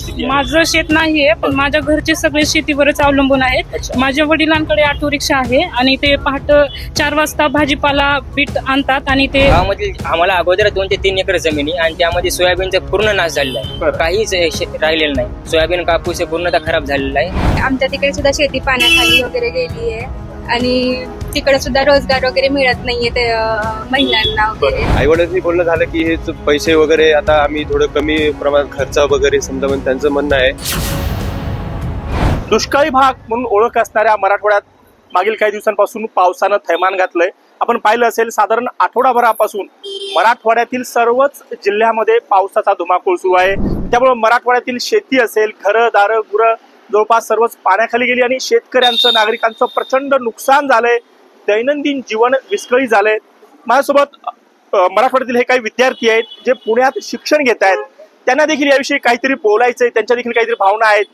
परिस्थिती आहे? माझं शेत नाहीये, पण माझ्या घरचे सगळे शेतीवरच अवलंबून आहेत. माझ्या वडिलांकडे ऑटो रिक्षा आहे आणि ते पहाटे 4 वाजता भाजीपाला बीट आणतात आणि ते गावामधील आम्हाला अगोदर 2 ते 3 एकर जमिनी आणि त्यामध्ये सोयाबीनचा पूर्ण नाश झालेला आहे. काहीच राहिलेलं नाही. सोयाबीन कापूस पूर्णतः खराब झालेला आहे. आमच्या तिकडे सुद्धा शेती पाण्याखाली वगैरे गेली आहे आणि तिकडे सुद्धा रोजगार वगैरे मिळत नाहीये ते महिलांना वगैरे. आईवडिलांनी बोलणं झालं की हे पैसे वगैरे आता आम्ही थोडं कमी प्रमाणात खर्च वगैरे समजा त्यांचं म्हणणं आहे. दुष्काळी भाग म्हणून ओळख असणाऱ्या मराठवाड्यात मागील काही दिवसांपासून पावसानं थैमान घातलंय. आपण पाहिलं असेल साधारण आठवडाभरापासून मराठवाड्यातील सर्वच जिल्ह्यामध्ये पावसाचा धुमाकूळ सुरू आहे. त्यामुळे मराठवाड्यातील शेती असेल, घरं दारं गुरं जवळपास सर्वच पाण्याखाली गेली आणि शेतकऱ्यांचं नागरिकांचं प्रचंड नुकसान झालंय. दैनंदिन जीवन विस्कळीत झालंय. माझ्यासोबत मराठवाड्यातील हे काही विद्यार्थी आहेत जे पुण्यात शिक्षण घेत आहेत. त्यांना देखील याविषयी काहीतरी बोलायचंय, त्यांच्या देखील काहीतरी भावना आहेत.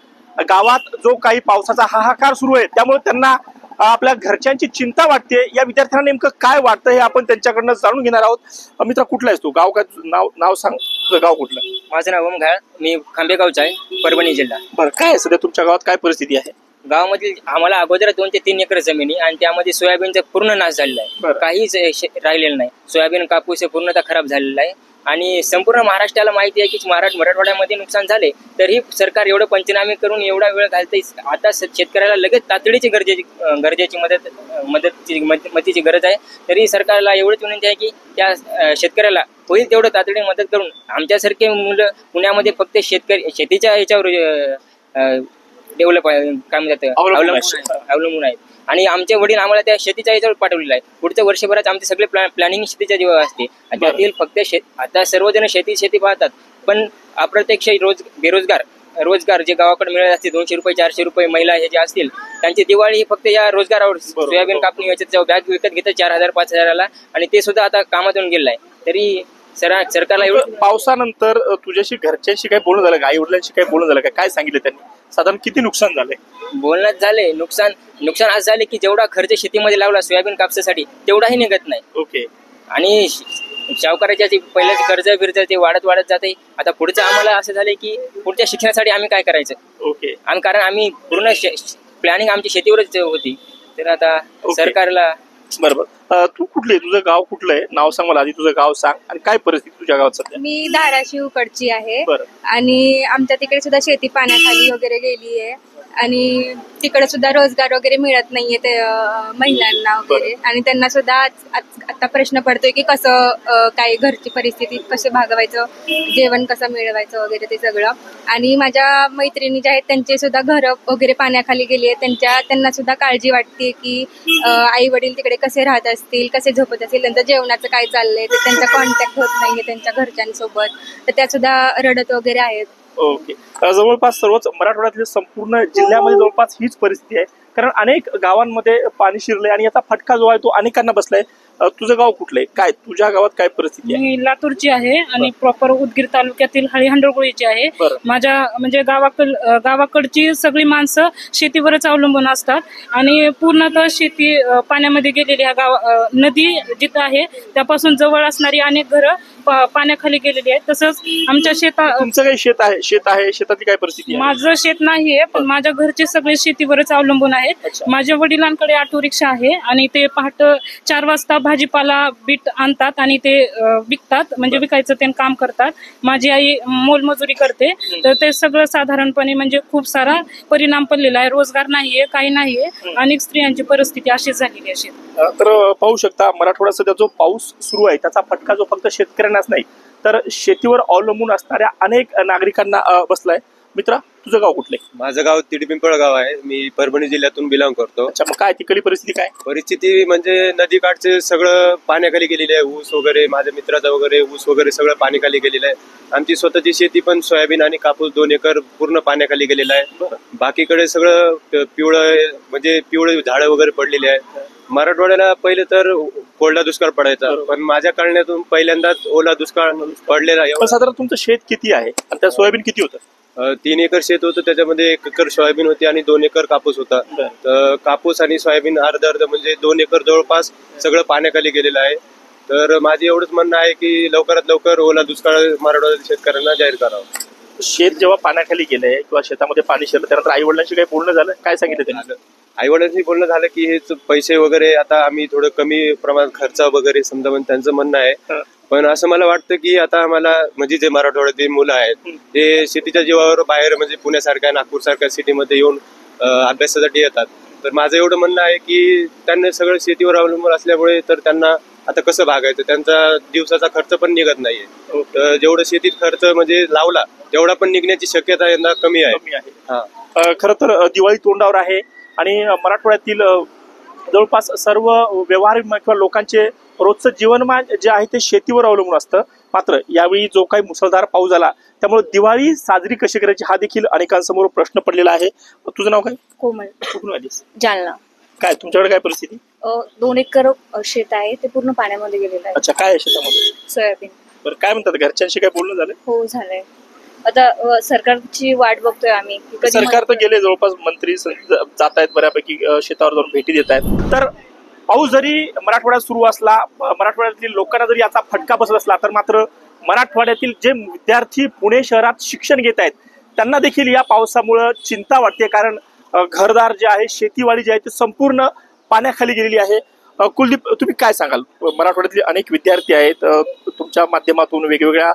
गावात जो काही पावसाचा हाहाकार सुरू आहे त्यामुळे त्यांना आपल्या घरच्यांची चिंता वाटते. या विद्यार्थ्यांना नेमकं काय वाटतं हे आपण त्यांच्याकडनं जाणून घेणार आहोत. मित्रा, कुठला आहेस तू? गाव काय नाव सांग, तुझं गाव कुठलं? माझं नाव ओमघाळ, मी खांबेगावचा आहे, परभणी जिल्हा. बरं, काय सध्या तुमच्या गावात काय परिस्थिती आहे? गावामधील आम्हाला अगोदर 2 ते 3 एकर जमिनी आणि त्यामध्ये सोयाबीनचा पूर्ण नाश झालेला आहे. काहीच राहिलेलं नाही. सोयाबीन कापूस पूर्णतः खराब झालेला आहे आणि संपूर्ण महाराष्ट्राला माहिती आहे की मराठवाड्यामध्ये नुकसान झाले तरी सरकार एवढं पंचनामे करून एवढा वेळ घालते. आता शेतकऱ्याला लगेच तातडीची गरजेची मदतीची गरज आहे. तरी सरकारला एवढंच विनंती आहे की त्या शेतकऱ्याला होईल तेवढं तातडी मदत करून आमच्यासारखे मुलं पुण्यामध्ये फक्त शेतीच्या याच्यावर डेव्हलप काय म्हणतात अवलंबून आहेत आणि आमचे वडील आम्हाला त्या शेतीच्या याच्यावर पाठवलेलं आहे. पुढच्या वर्षभरात आमचे सगळे प्लॅनिंग शेतीच्या जीवा असते. त्यातील फक्त आता सर्वजण शेती पाहतात, पण अप्रत्यक्ष रोजगार जे गावाकडे मिळत असते 200 रुपये 400 रुपये महिला हे जे असतील त्यांची दिवाळी ही फक्त या रोजगारावर. सोयाबीन कापणी याच्यात बॅग विकत घेतात 4000-5000 आणि ते सुद्धा आता कामातून गेलेलं आहे. तरी सरकारला एवढं पावसानंतर तुझ्याशी घरच्यांशी काही बोलणं झालं का? आई वडिलांशी काही बोलणं झालं का? काय सांगितलं त्यांनी? साधारण किती नुकसान झाले? बोलण्यात झाले. नुकसान असं झाले की जेवढा खर्च शेतीमध्ये लावला सोयाबीन कापसासाठी तेवढाही निघत नाही. ओके. आणि सावकाराच्या पहिल्याच कर्ज ते वाढत जाते. आता पुढचं आम्हाला असं झालंय की पुढच्या शिक्षणासाठी आम्ही काय करायचं? ओके. कारण आम्ही पूर्ण प्लॅनिंग आमची शेतीवरच होती. तर आता सरकारला. बरोबर. तू कुठले, तुझं गाव कुठलं आहे? नाव सांग मला आधी, तुझं गाव सांग आणि काय परिस्थिती तुझ्या गावात सध्या? मी धाराशिवकडची आहे आणि आमच्या तिकडे सुद्धा शेती पाण्याखाली वगैरे गेली आहे आणि तिकडे सुद्धा रोजगार वगैरे मिळत नाहीये ते महिलांना वगैरे आणि त्यांना सुद्धा आता प्रश्न पडतोय की कसं काय घरची परिस्थिती कसं भागवायचं, जेवण कसं मिळवायचं वगैरे ते सगळं. आणि माझ्या मैत्रिणी ज्या आहेत त्यांचे सुद्धा घरं वगैरे पाण्याखाली गेली आहेत. त्यांना सुद्धा काळजी वाटते की आई वडील तिकडे कसे राहत असतील, कसे झोपत असतील, त्यांचं जेवणाचं काय चाललंय, तर त्यांचा कॉन्टॅक्ट होत नाहीये त्यांच्या घरच्यांसोबत, तर त्या सुद्धा रडत वगैरे आहेत. ओके. जवळपास सर्वच मराठवाड्यातल्या संपूर्ण जिल्ह्यामध्ये जवळपास हीच परिस्थिती आहे. कारण अनेक गावांमध्ये पाणी शिरलंय आणि याचा फटका जो आहे तो अनेकांना बसलाय. तुझं गाव कुठलंय? काय तुझ्या गावात काय परिस्थिती आहे? मी लातूरची आहे आणि प्रॉपर उदगीर तालुक्यातील हंडरगुळीची आहे. माझ्या म्हणजे गावाकडची सगळी माणसं शेतीवरच अवलंबून असतात आणि पूर्णतः शेती पाण्यामध्ये गेलेली. नदी जिथं आहे त्यापासून जवळ असणारी अनेक घरं पाण्याखाली गेलेली आहेत. तसंच आमच्या तुमचं काही शेत आहे? शेताची काय परिस्थिती आहे? माझं शेत नाहीये, पण माझ्या घरचे सगळे शेतीवरच अवलंबून आहेत. माझ्या वडिलांकडे ऑटो रिक्षा आहे आणि ते पहाटे 4 वाजता भाजीपाला बीट आणतात आणि ते विकतात, म्हणजे विकायचं ते काम करतात. माझी आई मोलमजुरी करते. तर ते सगळं साधारणपणे म्हणजे खूप सारा परिणाम पडलेला आहे. रोजगार नाहीये, काही नाहीये. अनेक स्त्रियांची परिस्थिती अशीच झालेली आहे. तर पाहू शकता मराठवाड्यात सध्या जो पाऊस सुरू आहे त्याचा फटका जो फक्त शेतकऱ्यांनाच नाही तर शेतीवर अवलंबून असणाऱ्या अनेक नागरिकांना बसलाय. मित्रा, तुझं गाव कुठलंय? माझं गाव तिडपिंपळ गाव आहे. मी परभणी जिल्ह्यातून बिलॉंग करतो. अच्छा, मग काय तिकडली परिस्थिती काय? परिस्थिती म्हणजे नदीकाठचे सगळं पाण्याखाली गेलेली आहे. ऊस वगैरे, माझ्या मित्राचा वगैरे ऊस वगैरे सगळं पाण्याखाली गेलेलं आहे. आमची स्वतःची शेती पण सोयाबीन आणि कापूस 2 एकर पूर्ण पाण्याखाली गेलेला आहे. बाकीकडे सगळं पिवळे झाडं वगैरे पडलेली आहेत. मराठवाड्याला पहिले तर कोरडा दुष्काळ पडायचा, पण माझ्या कळण्यातून पहिल्यांदाच ओला दुष्काळ पडलेला आहे. साधारण तुमचं शेत किती आहे आणि त्या सोयाबीन किती होतं? 3 एकर शेत होतं. त्याच्यामध्ये 1 एकर सोयाबीन होती आणि 2 एकर कापूस होता. तर कापूस आणि सोयाबीन अर्ध म्हणजे 2 एकर जवळपास सगळं पाण्याखाली गेलेलं आहे. तर माझे एवढंच म्हणणं आहे की लवकरात लवकर ओला दुष्काळ मराठवाड्यातील शेतकऱ्यांना जाहीर करावा. शेत जेव्हा पाण्याखाली गेलंय किंवा शेतामध्ये पाणी शिरलं त्यानंतर आई वडिलांशी काही बोलणं झालं, काय सांगितलं त्यांनी? आई वडिलांशी बोलणं झालं की हेच पैसे वगैरे आता आम्ही थोडं कमी प्रमाणात खर्च वगैरे समजा त्यांचं म्हणणं आहे. पण असं मला वाटतं की आता आम्हाला म्हणजे जे मराठवाड्यातील मुलं आहेत ते शेतीच्या जीवावर बाहेर म्हणजे पुण्यासारख्या नागपूर सारख्या सिटीमध्ये येऊन अभ्यासासाठी येतात. तर माझं एवढं म्हणणं आहे की त्यांना सगळं शेतीवर अवलंबून असल्यामुळे तर त्यांना आता कसं भागायचं, त्यांचा दिवसाचा खर्च पण निघत नाहीये. तर जेवढं शेतीत खर्च म्हणजे लावला तेवढा पण निघण्याची शक्यता यंदा कमी आहे. खरं तर दिवाळी तोंडावर आहे आणि मराठवाड्यातील जवळपास सर्व व्यवहार किंवा लोकांचे रोजचं जीवनमान जे आहे ते शेतीवर अवलंबून असतं. मात्र यावेळी जो काही मुसळधार पाऊस झाला त्यामुळे दिवाळी साजरी कशी करायची हा देखील अनेकांसमोर प्रश्न पडलेला आहे. तुझं नाव काय? कोमल. कुठून आलीस? जालना. काय तुमच्याकडे काय परिस्थिती? 2 एकर शेत आहे ते पूर्ण पाण्यामध्ये गेलेलं आहे. अच्छा, काय आहे शेतामध्ये? सोयाबीन. बरं, काय म्हणतात घरच्यांशी काय बोलणं झालं? हो झालंय. आता सरकारची वाट बघतोय आम्ही. सरकार तर गेले जवळपास मंत्री जात आहेत बऱ्यापैकी शेतावर जाऊन भेटी देत आहेत. तर पाऊस जरी मराठवाड्यात सुरू असला, मराठवाड्यातील लोकांना जरी याचा फटका बसत असला तर मात्र मराठवाड्यातील जे विद्यार्थी पुणे शहरात शिक्षण घेत आहेत त्यांना देखील या पावसामुळे चिंता वाटते. कारण घरदार जे आहे, शेतीवाडी जी आहे ती संपूर्ण पाण्याखाली गेलेली आहे. कुलदीप, तुम्ही काय सांगाल? मराठवाड्यातले अनेक विद्यार्थी आहेत, तुमच्या माध्यमातून वेगवेगळ्या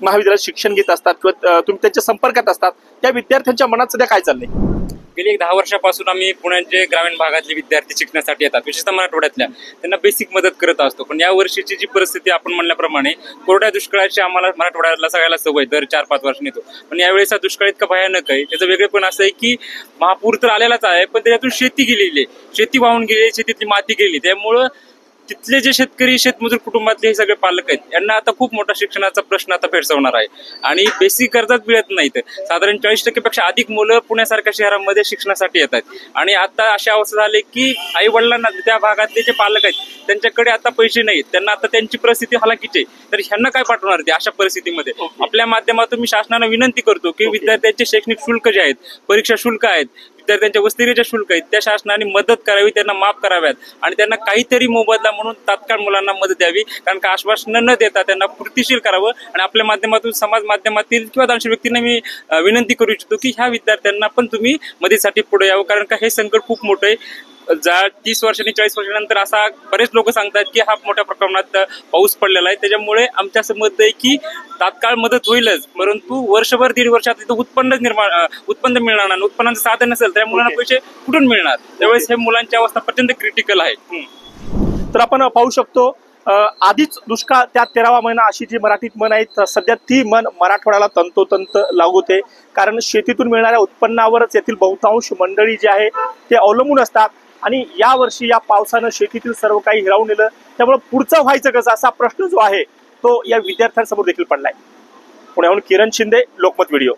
महाविद्यालयात शिक्षण घेत असतात किंवा तुम्ही त्यांच्या संपर्कात असतात, त्या विद्यार्थ्यांच्या मनात सध्या काय चाललंय? गेली 10 वर्षापासून आम्ही पुण्याचे ग्रामीण भागातले विद्यार्थी शिकण्यासाठी येतात, विशेषतः मराठवाड्यातल्या, त्यांना बेसिक मदत करत असतो. पण या वर्षीची जी परिस्थिती आपण म्हणल्याप्रमाणे कोरड्या दुष्काळाची आम्हाला मराठवाड्यातला सगळ्याला सवय दर 4-5 वर्षांनी येतो. पण यावेळेचा दुष्काळ इतका भयानक आहे, त्याचं वेगळेपण असं आहे की महापूर तर आलेलाच आहे पण त्याच्यातून शेती गेलेली आहे, शेती वाहून गेली, शेतीतली माती गेली. त्यामुळं तिथले जे शेतकरी शेतमजूर कुटुंबातले हे सगळे पालक आहेत यांना आता खूप मोठा शिक्षणाचा प्रश्न आता भेडसावणार आहे. आणि बेसिक गरजाच मिळत नाहीत. साधारण 40% अधिक मुलं पुण्यासारख्या शहरांमध्ये शिक्षणासाठी येतात. आणि आता अशी अवस्था झाली की आई वडिलांना त्या भागातले जे पालक आहेत त्यांच्याकडे आता पैसे नाहीत, त्यांना आता त्यांची परिस्थिती हलाखीची आहे. तर ह्यांना काय पाठवणार ते अशा परिस्थितीमध्ये? आपल्या माध्यमातून मी शासनाला विनंती करतो की विद्यार्थ्यांचे शैक्षणिक शुल्क जे आहेत, परीक्षा शुल्क आहेत, विद्यार्थ्यांच्या वसतिगृहाच्या शुल्क आहेत, त्या शासनाने मदत करावी, त्यांना माफ कराव्यात आणि त्यांना काहीतरी मोबदला म्हणून तात्काळ मुलांना मदत द्यावी. कारण का आश्वासनं न देता त्यांना कृतीशील करावं. आणि आपल्या माध्यमातून समाज माध्यमातील किंवा दानशूर व्यक्तींना मी विनंती करू इच्छितो की ह्या विद्यार्थ्यांना पण तुम्ही मदतीसाठी पुढे यावं. कारण का हे संकट खूप मोठं आहे. 30 वर्षांनी 40 वर्षानंतर असा बरेच लोक सांगतात की हा मोठ्या प्रमाणात पाऊस पडलेला आहे. त्याच्यामुळे आमच्या असं मत आहे की तात्काळ मदत होईलच, परंतु वर्षभर 1.5 वर्षात इथं उत्पन्न मिळणार नाही, उत्पन्नाचं साधन नसेल त्या मुलांना पैसे कुठून मिळणार? त्यावेळेस हे मुलांची अवस्था प्रचंड क्रिटिकल आहे. तर आपण पाहू शकतो आधीच दुष्काळ त्यात 13वा महिना अशी जी मराठीत म्हण आहे, सध्या ती म्हण मराठवाड्याला तंतोतंत लागू होते. कारण शेतीतून मिळणाऱ्या उत्पन्नावरच येथील बहुतांश मंडळी जे आहे ते अवलंबून असतात. आणि या वर्षी या पावसानं शेतीतील सर्व काही हिरावून नेलं. त्यामुळे पुढचं व्हायचं कसं असा प्रश्न जो आहे तो या विद्यार्थ्यांसमोर देखील पडलाय. पुण्याहून किरण शिंदे, लोकमत व्हिडिओ.